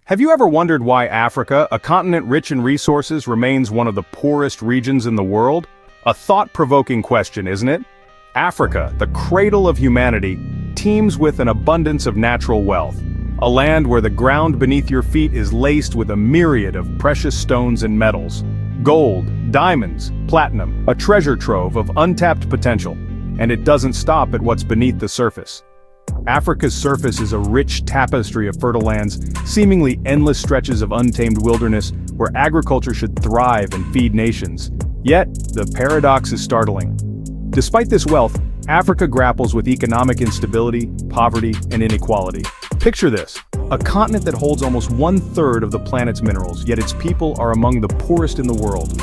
Have you ever wondered why Africa, a continent rich in resources, remains one of the poorest regions in the world? A thought-provoking question, isn't it? Africa, the cradle of humanity, teems with an abundance of natural wealth. A land where the ground beneath your feet is laced with a myriad of precious stones and metals. Gold, diamonds, platinum, a treasure trove of untapped potential. And it doesn't stop at what's beneath the surface. Africa's surface is a rich tapestry of fertile lands, seemingly endless stretches of untamed wilderness where agriculture should thrive and feed nations. Yet, the paradox is startling. Despite this wealth, Africa grapples with economic instability, poverty, and inequality. Picture this: a continent that holds almost 1/3 of the planet's minerals, yet its people are among the poorest in the world.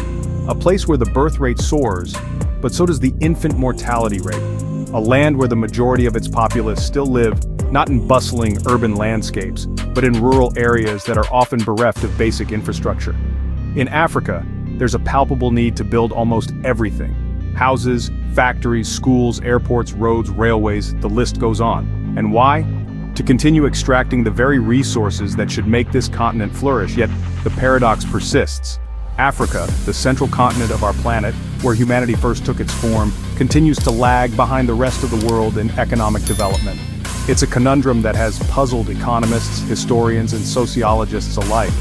A place where the birth rate soars, but so does the infant mortality rate. A land where the majority of its populace still live, not in bustling urban landscapes, but in rural areas that are often bereft of basic infrastructure. In Africa, there's a palpable need to build almost everything. Houses, factories, schools, airports, roads, railways, the list goes on. And why? To continue extracting the very resources that should make this continent flourish, yet the paradox persists. Africa, the central continent of our planet, where humanity first took its form, continues to lag behind the rest of the world in economic development. It's a conundrum that has puzzled economists, historians, and sociologists alike.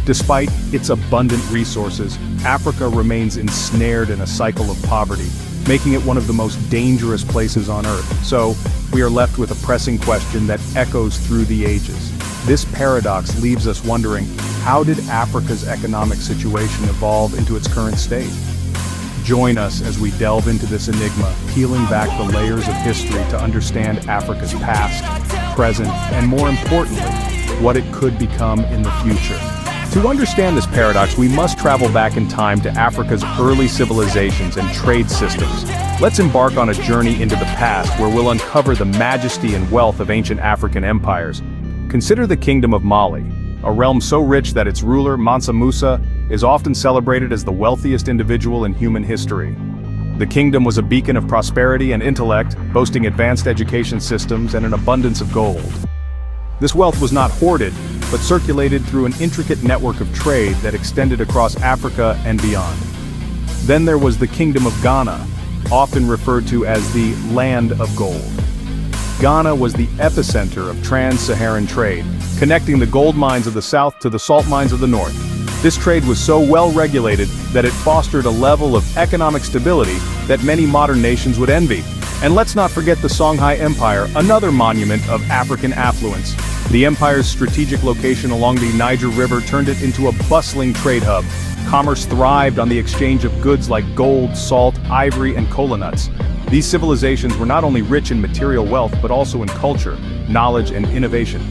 Despite its abundant resources, Africa remains ensnared in a cycle of poverty, making it one of the most dangerous places on Earth. So, we are left with a pressing question that echoes through the ages. This paradox leaves us wondering, how did Africa's economic situation evolve into its current state? Join us as we delve into this enigma, peeling back the layers of history to understand Africa's past, present, and more importantly, what it could become in the future. To understand this paradox, we must travel back in time to Africa's early civilizations and trade systems. Let's embark on a journey into the past where we'll uncover the majesty and wealth of ancient African empires. Consider the Kingdom of Mali, a realm so rich that its ruler, Mansa Musa, is often celebrated as the wealthiest individual in human history. The kingdom was a beacon of prosperity and intellect, boasting advanced education systems and an abundance of gold. This wealth was not hoarded, but circulated through an intricate network of trade that extended across Africa and beyond. Then there was the Kingdom of Ghana, often referred to as the Land of Gold. Ghana was the epicenter of trans-Saharan trade, connecting the gold mines of the south to the salt mines of the north. This trade was so well regulated that it fostered a level of economic stability that many modern nations would envy. And let's not forget the Songhai Empire, another monument of African affluence. The empire's strategic location along the Niger River turned it into a bustling trade hub. Commerce thrived on the exchange of goods like gold, salt, ivory, and kola nuts. These civilizations were not only rich in material wealth but also in culture, knowledge, and innovation.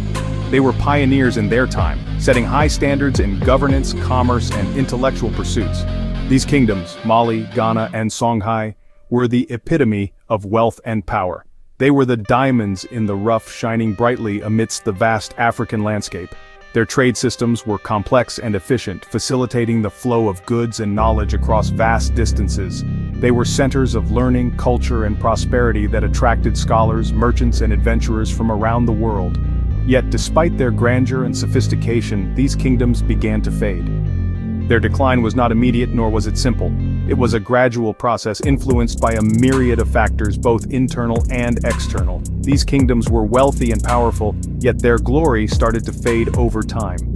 They were pioneers in their time, setting high standards in governance, commerce, and intellectual pursuits. These kingdoms, Mali, Ghana, and Songhai, were the epitome of wealth and power. They were the diamonds in the rough shining brightly amidst the vast African landscape. Their trade systems were complex and efficient, facilitating the flow of goods and knowledge across vast distances. They were centers of learning, culture, and prosperity that attracted scholars, merchants, and adventurers from around the world. Yet despite their grandeur and sophistication, these kingdoms began to fade. Their decline was not immediate, nor was it simple. It was a gradual process influenced by a myriad of factors, both internal and external. These kingdoms were wealthy and powerful, yet their glory started to fade over time.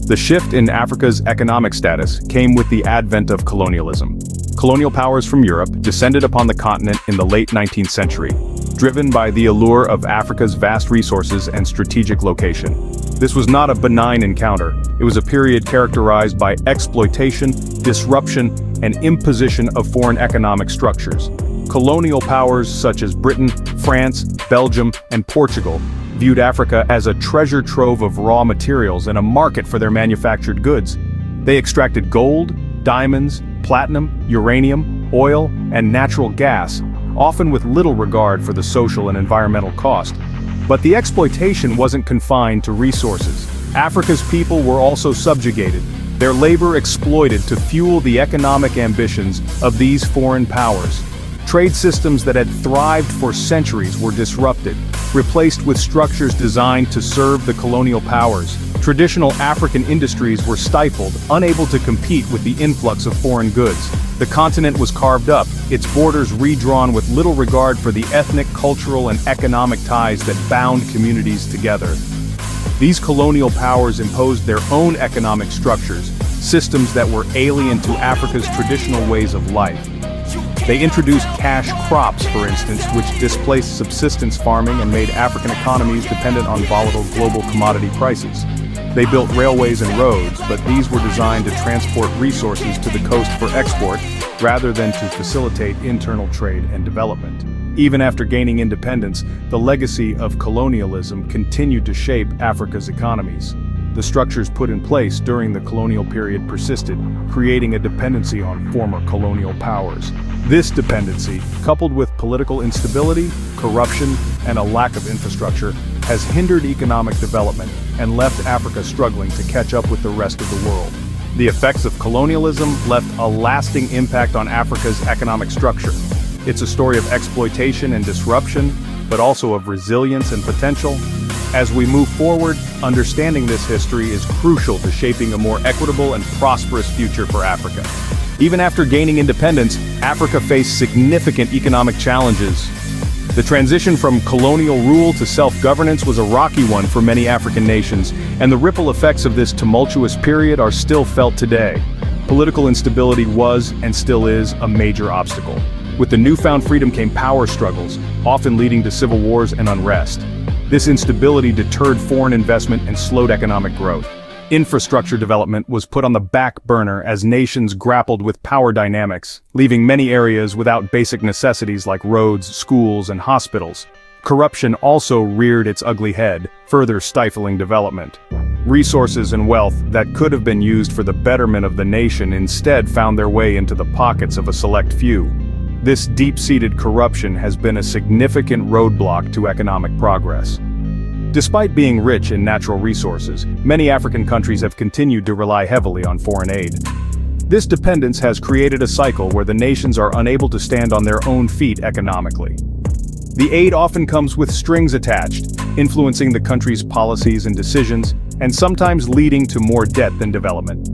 The shift in Africa's economic status came with the advent of colonialism. Colonial powers from Europe descended upon the continent in the late 19th century, driven by the allure of Africa's vast resources and strategic location. This was not a benign encounter. It was a period characterized by exploitation, disruption, and imposition of foreign economic structures. Colonial powers such as Britain, France, Belgium, and Portugal viewed Africa as a treasure trove of raw materials and a market for their manufactured goods. They extracted gold, diamonds, platinum, uranium, oil, and natural gas, often with little regard for the social and environmental cost. But the exploitation wasn't confined to resources. Africa's people were also subjugated, their labor exploited to fuel the economic ambitions of these foreign powers. Trade systems that had thrived for centuries were disrupted, replaced with structures designed to serve the colonial powers. Traditional African industries were stifled, unable to compete with the influx of foreign goods. The continent was carved up, its borders redrawn with little regard for the ethnic, cultural, and economic ties that bound communities together. These colonial powers imposed their own economic structures, systems that were alien to Africa's traditional ways of life. They introduced cash crops, for instance, which displaced subsistence farming and made African economies dependent on volatile global commodity prices. They built railways and roads, but these were designed to transport resources to the coast for export, rather than to facilitate internal trade and development. Even after gaining independence, the legacy of colonialism continued to shape Africa's economies. The structures put in place during the colonial period persisted, creating a dependency on former colonial powers. This dependency, coupled with political instability, corruption, and a lack of infrastructure, has hindered economic development and left Africa struggling to catch up with the rest of the world. The effects of colonialism left a lasting impact on Africa's economic structure. It's a story of exploitation and disruption, but also of resilience and potential. As we move forward, understanding this history is crucial to shaping a more equitable and prosperous future for Africa. Even after gaining independence, Africa faced significant economic challenges. The transition from colonial rule to self-governance was a rocky one for many African nations, and the ripple effects of this tumultuous period are still felt today. Political instability was, and still is, a major obstacle. With the newfound freedom came power struggles, often leading to civil wars and unrest. This instability deterred foreign investment and slowed economic growth. Infrastructure development was put on the back burner as nations grappled with power dynamics, leaving many areas without basic necessities like roads, schools, and hospitals. Corruption also reared its ugly head, further stifling development. Resources and wealth that could have been used for the betterment of the nation instead found their way into the pockets of a select few. This deep-seated corruption has been a significant roadblock to economic progress. Despite being rich in natural resources, many African countries have continued to rely heavily on foreign aid. This dependence has created a cycle where the nations are unable to stand on their own feet economically. The aid often comes with strings attached, influencing the country's policies and decisions, and sometimes leading to more debt than development.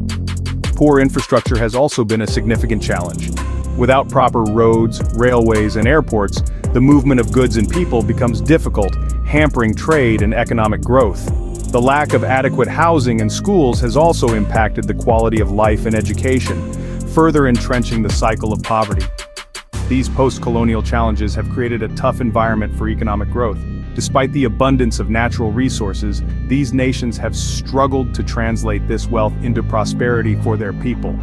Poor infrastructure has also been a significant challenge. Without proper roads, railways, and airports, the movement of goods and people becomes difficult, hampering trade and economic growth. The lack of adequate housing and schools has also impacted the quality of life and education, further entrenching the cycle of poverty. These post-colonial challenges have created a tough environment for economic growth. Despite the abundance of natural resources, these nations have struggled to translate this wealth into prosperity for their people.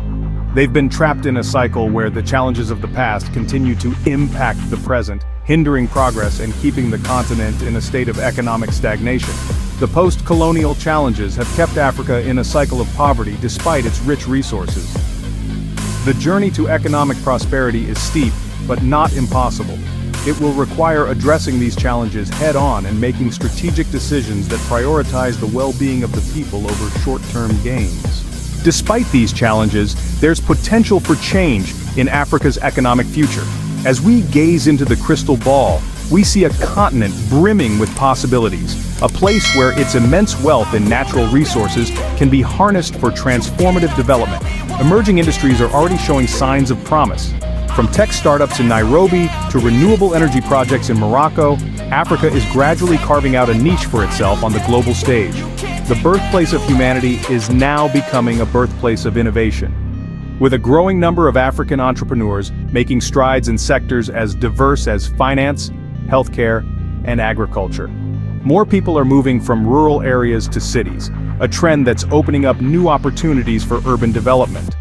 They've been trapped in a cycle where the challenges of the past continue to impact the present, hindering progress and keeping the continent in a state of economic stagnation. The post-colonial challenges have kept Africa in a cycle of poverty despite its rich resources. The journey to economic prosperity is steep, but not impossible. It will require addressing these challenges head-on and making strategic decisions that prioritize the well-being of the people over short-term gains. Despite these challenges, there's potential for change in Africa's economic future. As we gaze into the crystal ball, we see a continent brimming with possibilities, a place where its immense wealth and natural resources can be harnessed for transformative development. Emerging industries are already showing signs of promise. From tech startups in Nairobi to renewable energy projects in Morocco, Africa is gradually carving out a niche for itself on the global stage. The birthplace of humanity is now becoming a birthplace of innovation. With a growing number of African entrepreneurs making strides in sectors as diverse as finance, healthcare, and agriculture. More people are moving from rural areas to cities, a trend that's opening up new opportunities for urban development.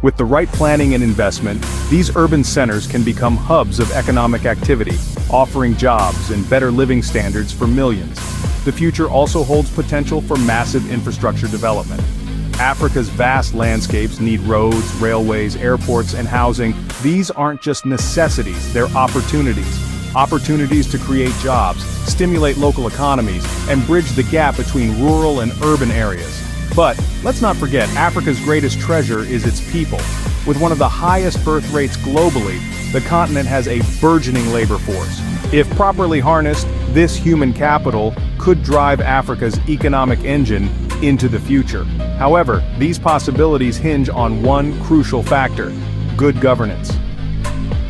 With the right planning and investment, these urban centers can become hubs of economic activity, offering jobs and better living standards for millions. The future also holds potential for massive infrastructure development. Africa's vast landscapes need roads, railways, airports, and housing. These aren't just necessities, they're opportunities. Opportunities to create jobs, stimulate local economies, and bridge the gap between rural and urban areas. But let's not forget, Africa's greatest treasure is its people. With one of the highest birth rates globally, the continent has a burgeoning labor force. If properly harnessed, this human capital could drive Africa's economic engine into the future. However, these possibilities hinge on one crucial factor: good governance.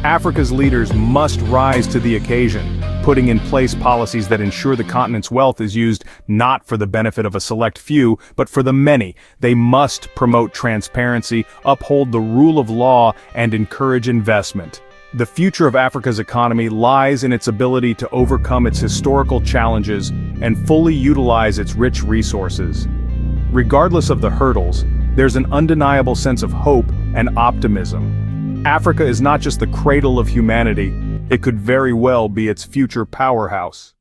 Africa's leaders must rise to the occasion, putting in place policies that ensure the continent's wealth is used not for the benefit of a select few, but for the many. They must promote transparency, uphold the rule of law, and encourage investment. The future of Africa's economy lies in its ability to overcome its historical challenges and fully utilize its rich resources. Regardless of the hurdles, there's an undeniable sense of hope and optimism. Africa is not just the cradle of humanity, it could very well be its future powerhouse.